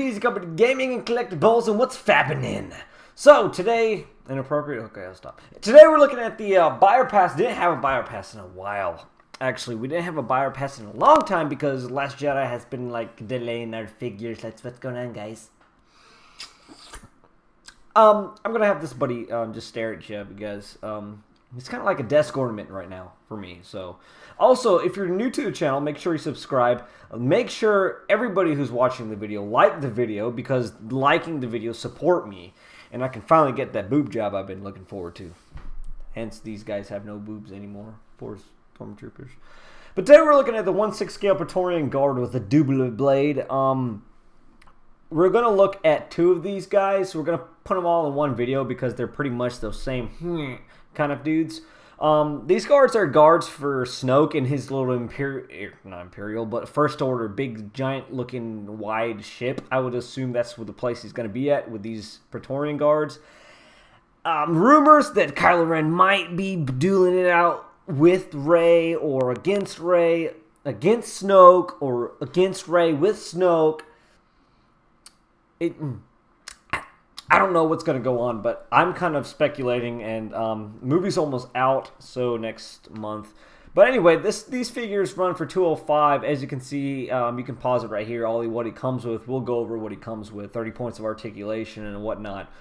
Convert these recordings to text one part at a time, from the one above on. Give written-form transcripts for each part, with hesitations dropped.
Easy Company Gaming and Collectibles, and what's fappening? So today, inappropriate. Okay, I'll stop. Today we're looking at the buyer pass. Didn't have a buyer pass in a while. Actually, we didn't have a buyer pass in a long time because Last Jedi has been like delaying our figures. That's what's going on, guys. I'm gonna have this buddy just stare at you because it's kind of like a desk ornament right now for me. So, also, if you're new to the channel, make sure you subscribe. Make sure everybody who's watching the video like the video because liking the video support me, and I can finally get that boob job I've been looking forward to. Hence, these guys have no boobs anymore for stormtroopers. But today we're looking at the 1/6 scale Praetorian Guard with a double blade. We're going to look at two of these guys. We're going to put them all in one video because they're pretty much those same kind of dudes. These guards are guards for Snoke and his little not Imperial, but First Order, big, giant looking, wide ship. I would assume that's where the place he's going to be at with these Praetorian guards. Rumors that Kylo Ren might be dueling it out with Rey or against Rey, against Snoke, or against Rey with Snoke. I don't know what's going to go on, but I'm kind of speculating, and movie's almost out, so next month. But anyway, these figures run for $205. As you can see, you can pause it right here. What he comes with, we'll go over what he comes with, 30 points of articulation and whatnot.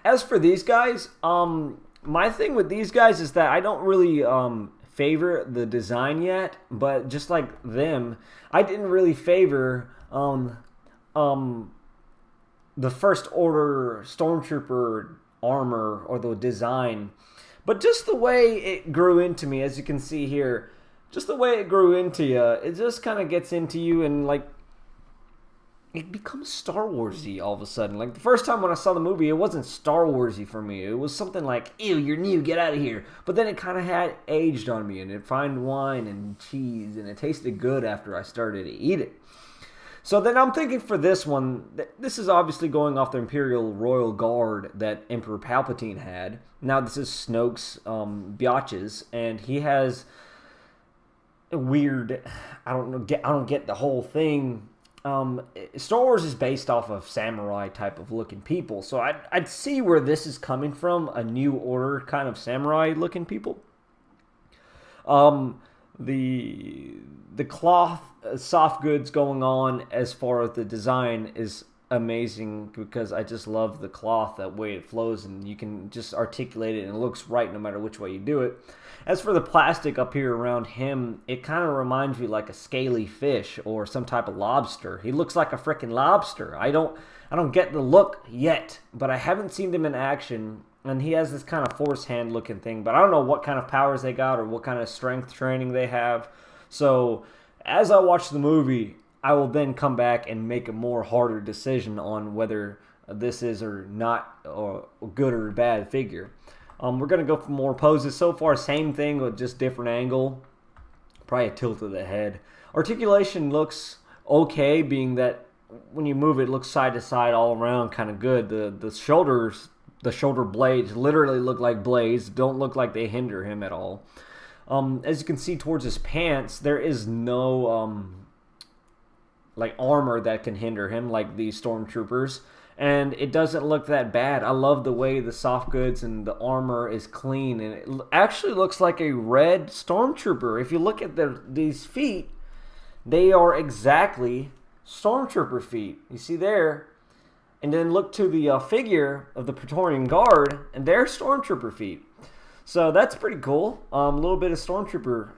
As for these guys, my thing with these guys is that I don't really favor the design yet, but just like them, I didn't really favor the First Order Stormtrooper armor or the design, but just the way it grew into me, as you can see here, just the way it grew into you, it just kind of gets into you, and like it becomes Star Warsy all of a sudden. Like the first time when I saw the movie, it wasn't Star Warsy for me. It was something like, ew, you're new, get out of here. But then it kind of had aged on me, and it found wine and cheese, and it tasted good after I started to eat it. So then I'm thinking for this one, this is obviously going off the Imperial Royal Guard that Emperor Palpatine had. Now this is Snoke's biatches, and he has a weird, I don't get the whole thing. Star Wars is based off of samurai type of looking people, so I'd see where this is coming from, a new order kind of samurai looking people. The cloth, soft goods going on as far as the design is amazing because I just love the cloth, that way it flows, and you can just articulate it and it looks right no matter which way you do it. As for the plastic up here around him, it kind of reminds me like a scaly fish or some type of lobster. He looks like a freaking lobster. I don't get the look yet, but I haven't seen him in action. And he has this kind of force hand looking thing, but I don't know what kind of powers they got or what kind of strength training they have. So as I watch the movie, I will then come back and make a more harder decision on whether this is or not a good or bad figure. We're going to go for more poses. So far, same thing with just different angle. Probably a tilt of the head. Articulation looks okay, being that when you move it, it looks side to side all around kind of good. The shoulders... The shoulder blades literally look like blades. Don't look like they hinder him at all. As you can see towards his pants, there is no like armor that can hinder him like these stormtroopers. And it doesn't look that bad. I love the way the soft goods and the armor is clean. And it actually looks like a red stormtrooper. If you look at these feet, they are exactly stormtrooper feet. You see there? And then look to the figure of the Praetorian Guard, and they're Stormtrooper feet. So that's pretty cool. A little bit of Stormtrooper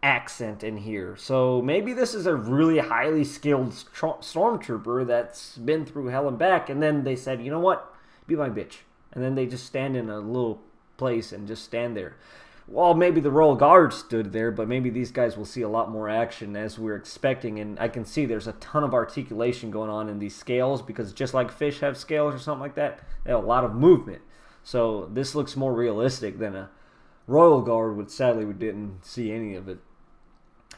accent in here. So maybe this is a really highly skilled Stormtrooper that's been through hell and back, and then they said, you know what? Be my bitch. And then they just stand in a little place and just stand there. Well, maybe the Royal Guard stood there, but maybe these guys will see a lot more action as we're expecting. And I can see there's a ton of articulation going on in these scales because just like fish have scales or something like that, they have a lot of movement. So this looks more realistic than a Royal Guard, which sadly we didn't see any of it.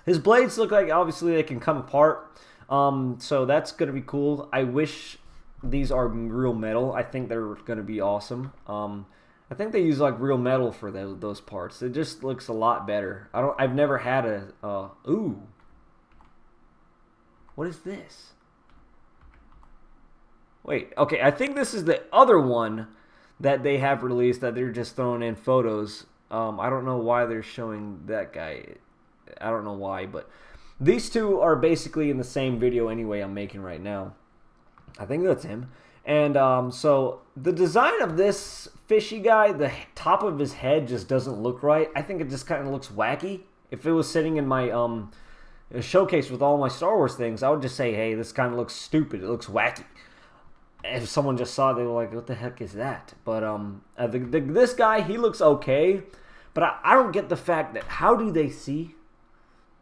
His blades look like obviously they can come apart. So that's going to be cool. I wish these are real metal. I think they're going to be awesome. I think they use like real metal for those parts. It just looks a lot better. I've never had a ooh. What is this? Wait, okay, I think this is the other one that they have released that they're just throwing in photos. I don't know why they're showing that guy. I don't know why, but these two are basically in the same video anyway I'm making right now. I think that's him. And so the design of this fishy guy, the top of his head just doesn't look right. I think it just kind of looks wacky. If it was sitting in my showcase with all my Star Wars things, I would just say, hey, this kind of looks stupid. It looks wacky. If someone just saw it, they were like, what the heck is that? But this guy, he looks okay. But I don't get the fact that how do they see?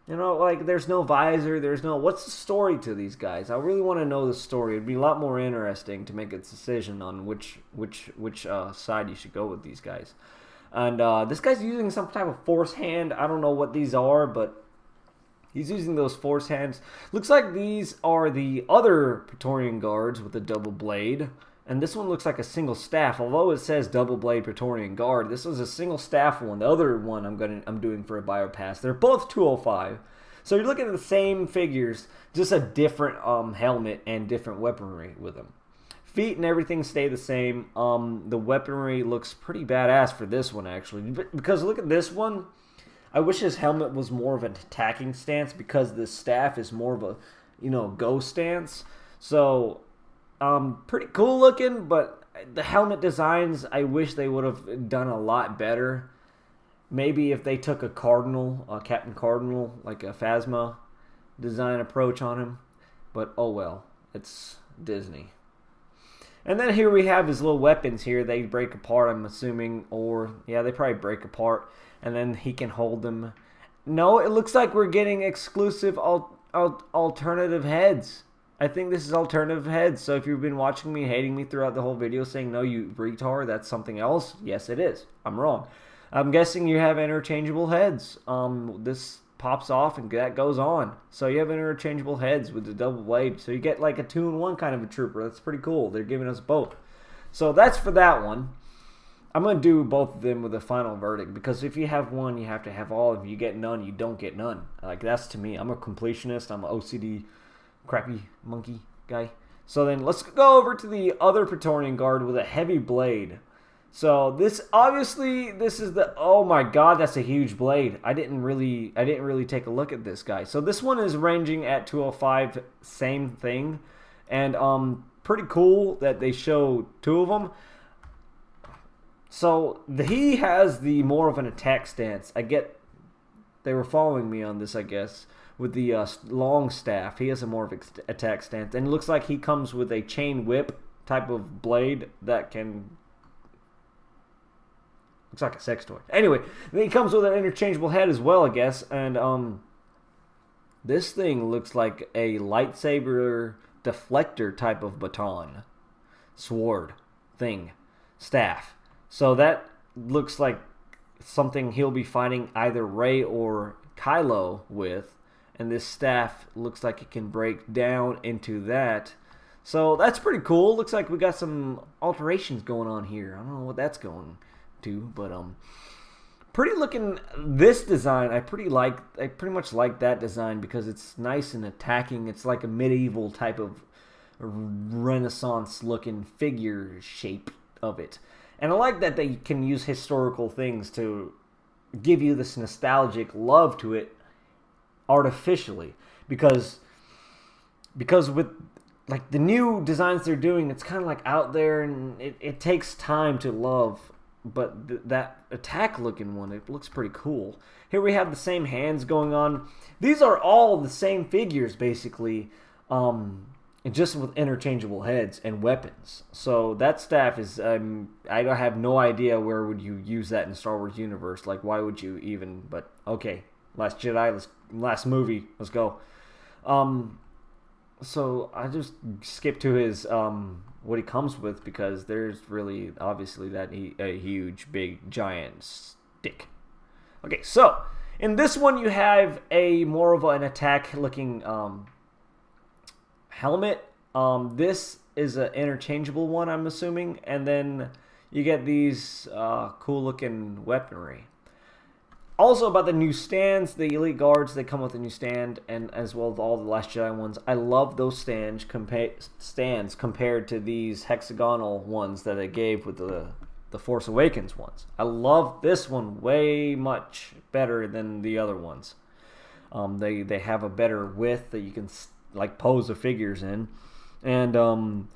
You know, like there's no visor, there's no... What's the story to these guys? I really want to know the story. It'd be a lot more interesting to make a decision on which side you should go with these guys. And this guy's using some type of force hand. I don't know what these are, but he's using those force hands. Looks like these are the other Praetorian guards with the double blade. And this one looks like a single staff. Although it says double blade Praetorian guard, this was a single staff one. The other one I'm doing for a bio pass. They're both 205. So you're looking at the same figures, just a different helmet and different weaponry with them. Feet and everything stay the same. The weaponry looks pretty badass for this one actually. Because look at this one. I wish his helmet was more of an attacking stance because the staff is more of a, you know, go stance. So pretty cool looking, but the helmet designs, I wish they would have done a lot better. Maybe if they took a Cardinal, a Captain Cardinal, like a Phasma design approach on him. But oh well, it's Disney. And then here we have his little weapons here. They break apart, I'm assuming, or yeah, they probably break apart. And then he can hold them. No, it looks like we're getting exclusive alternative heads. I think this is alternative heads. So if you've been watching me, hating me throughout the whole video, saying, no, you retard, that's something else. Yes, it is. I'm wrong. I'm guessing you have interchangeable heads. This pops off and that goes on. So you have interchangeable heads with the double blade. So you get like a 2-in-1 kind of a trooper. That's pretty cool. They're giving us both. So that's for that one. I'm going to do both of them with a final verdict. Because if you have one, you have to have all. If you get none, you don't get none. Like, that's to me. I'm a completionist. I'm an OCD crappy monkey guy. So then let's go over to the other Praetorian guard with a heavy blade. So this obviously this is the, oh my god, that's a huge blade. I didn't really take a look at this guy. So this one is ranging at 205, same thing. And pretty cool that they show two of them. So he has the more of an attack stance. I get they were following me on this, I guess. With the long staff, he has a more of an attack stance, and it looks like he comes with a chain whip type of blade that can. Looks like a sex toy. Anyway, he comes with an interchangeable head as well, I guess, and this thing looks like a lightsaber deflector type of baton, sword, thing, staff. So that looks like something he'll be fighting either Rey or Kylo with. And this staff looks like it can break down into that. So that's pretty cool. Looks like we got some alterations going on here. I don't know what that's going to, but pretty looking. This design I pretty much like that design because it's nice and attacking. It's like a medieval type of Renaissance looking figure shape of it. And I like that they can use historical things to give you this nostalgic love to it artificially, because with like the new designs they're doing, it's kind of like out there and it takes time to love, but that attack looking one, it looks pretty cool. Here we have the same hands going on. These are all the same figures basically, just with interchangeable heads and weapons. So that staff is I have no idea where would you use that in the Star Wars universe. Like, why would you even? But okay, Last Jedi, last movie, let's go. So I just skip to his what he comes with because there's really obviously that a huge big giant stick. Okay, so in this one you have a more of an attack looking helmet. This is an interchangeable one, I'm assuming, and then you get these cool looking weaponry. Also about the new stands, the Elite Guards, they come with a new stand, and as well as all the Last Jedi ones. I love those stands compared to these hexagonal ones that they gave with the Force Awakens ones. I love this one way much better than the other ones. They have a better width that you can like pose the figures in, and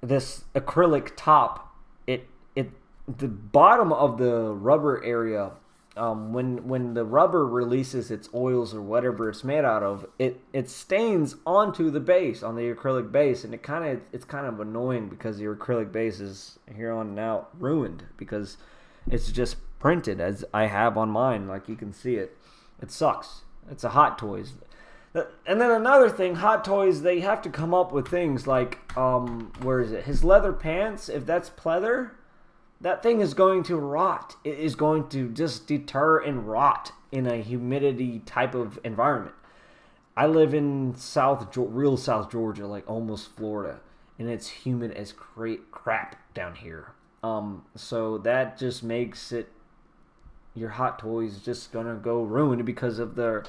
this acrylic top, it the bottom of the rubber area, when the rubber releases its oils or whatever it's made out of, it stains onto the base, on the acrylic base, and it's kind of annoying because the acrylic base is here on out ruined because it's just printed as I have on mine, like you can see it. It sucks. It's a Hot Toys. And then another thing, Hot Toys, they have to come up with things like, where is it? His leather pants, if that's pleather, that thing is going to rot. It is going to just deter and rot in a humidity type of environment. I live in real South Georgia, like almost Florida, and it's humid as crap down here. So that just makes it, your Hot Toys just gonna go ruined because of the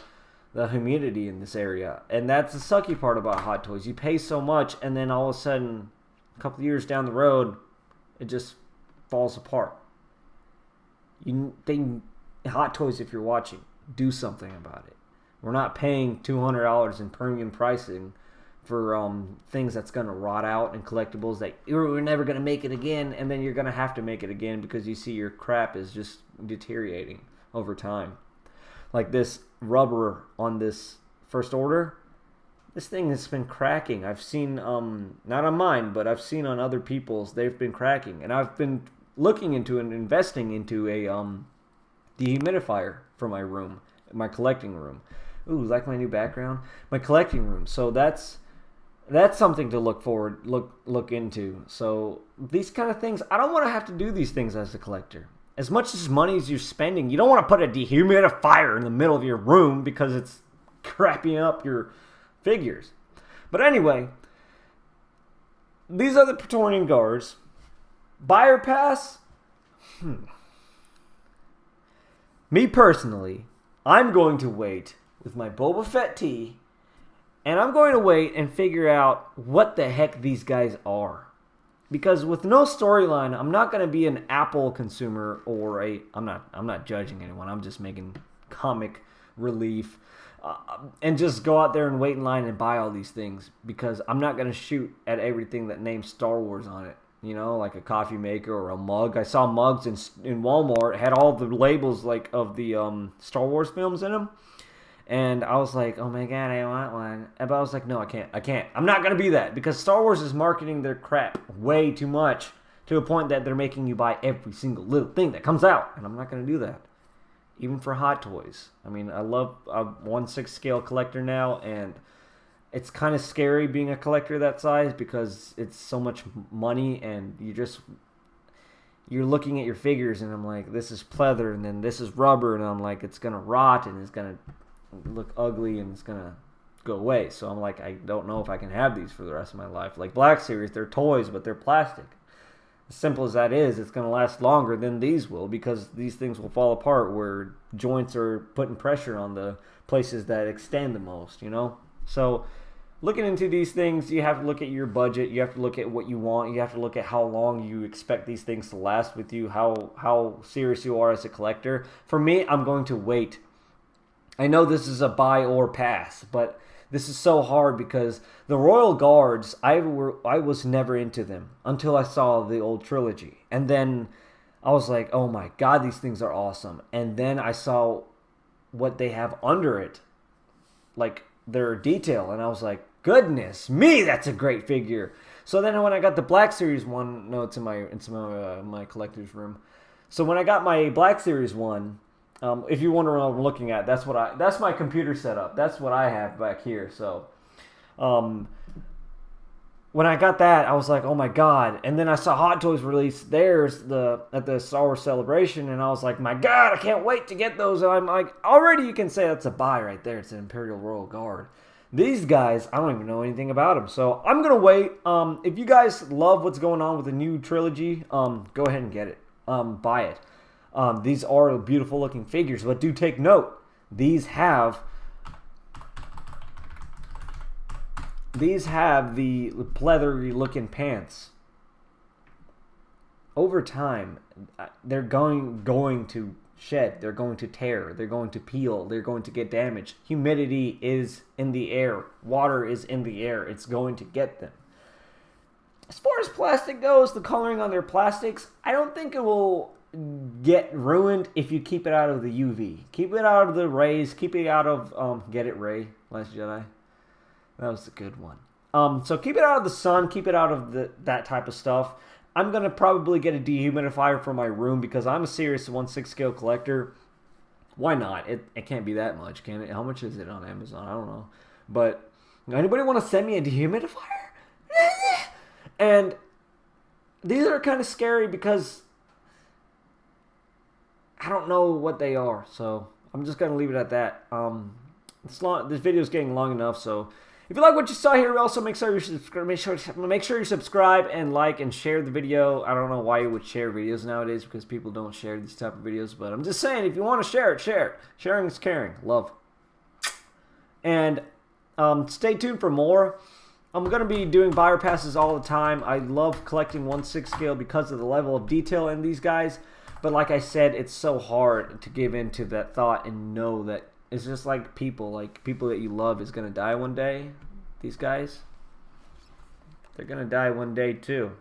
humidity in this area. And that's the sucky part about Hot Toys. You pay so much, and then all of a sudden, a couple of years down the road, it just falls apart. Hot Toys, if you're watching, do something about it. We're not paying $200 in premium pricing for things that's going to rot out, and collectibles that we're never going to make it again, and then you're going to have to make it again because you see your crap is just deteriorating over time. Like this rubber on this First Order, this thing has been cracking. I've seen, not on mine, but I've seen on other people's, they've been cracking. And I've been looking into and investing into a dehumidifier for my room, my collecting room. Ooh, like my new background? My collecting room. So that's something to look into. So these kind of things, I don't want to have to do these things as a collector. As much as money as you're spending, you don't want to put a dehumidifier in the middle of your room because it's crapping up your figures. But anyway, these are the Praetorian Guards. Buyer pass? Me personally, I'm going to wait with my Boba Fett tee, and I'm going to wait and figure out what the heck these guys are. Because with no storyline, I'm not going to be an Apple consumer or I'm not judging anyone. I'm just making comic relief and just go out there and wait in line and buy all these things because I'm not going to shoot at everything that names Star Wars on it. You know, like a coffee maker or a mug. I saw mugs in Walmart, had all the labels like of the Star Wars films in them. And I was like, oh my god, I want one. But I was like, no, I can't. I'm not going to be that. Because Star Wars is marketing their crap way too much to a point that they're making you buy every single little thing that comes out. And I'm not going to do that. Even for Hot Toys. I mean, I'm 1/6 scale collector now. And it's kind of scary being a collector that size because it's so much money. And you're looking at your figures and I'm like, this is pleather. And then this is rubber. And I'm like, it's going to rot and it's going to look ugly and it's gonna go away. So I'm like, I don't know if I can have these for the rest of my life. Like Black Series, they're toys, but they're plastic. As simple as that is, it's gonna last longer than these will because these things will fall apart where joints are putting pressure on the places that extend the most, you know? So looking into these things, you have to look at your budget, you have to look at what you want, you have to look at how long you expect these things to last with you, how serious you are as a collector. For me, I'm going to wait. I know this is a buy or pass, but this is so hard because the Royal Guards, I was never into them until I saw the old trilogy. And then I was like, oh my god, these things are awesome. And then I saw what they have under it, like their detail, and I was like, goodness me, that's a great figure. So then when I got the Black Series one, no, it's in my collector's room. So when I got my Black Series one, if you wonder what I'm looking at, that's my computer setup. That's what I have back here. So, when I got that, I was like, oh my god. And then I saw Hot Toys release theirs at the Star Wars Celebration, and I was like, my god, I can't wait to get those. And I'm like, already you can say that's a buy right there. It's an Imperial Royal Guard. These guys, I don't even know anything about them. So I'm going to wait. If you guys love what's going on with the new trilogy, go ahead and get it. Buy it. These are beautiful looking figures, but do take note, these have the pleathery looking pants. Over time, they're going to shed, they're going to tear, they're going to peel, they're going to get damaged. Humidity is in the air, water is in the air, it's going to get them. As far as plastic goes, the coloring on their plastics, I don't think it will get ruined if you keep it out of the UV. Keep it out of the rays, keep it out of, get it, Ray, Last Jedi? That was a good one. So keep it out of the sun, keep it out of that type of stuff. I'm going to probably get a dehumidifier for my room because I'm a serious 1/6 scale collector. Why not? It can't be that much, can it? How much is it on Amazon? I don't know. But anybody want to send me a dehumidifier? And these are kind of scary because I don't know what they are. So I'm just going to leave it at that. This video is getting long enough, so if you like what you saw here, also make sure you subscribe and like and share the video. I don't know why you would share videos nowadays because people don't share these type of videos, but I'm just saying, if you want to share it, share it. Sharing is caring. Love. And stay tuned for more. I'm going to be doing buyer passes all the time. I love collecting 1/6 scale because of the level of detail in these guys. But like I said, it's so hard to give in to that thought and know that it's just like people that you love is going to die one day. These guys, they're going to die one day too.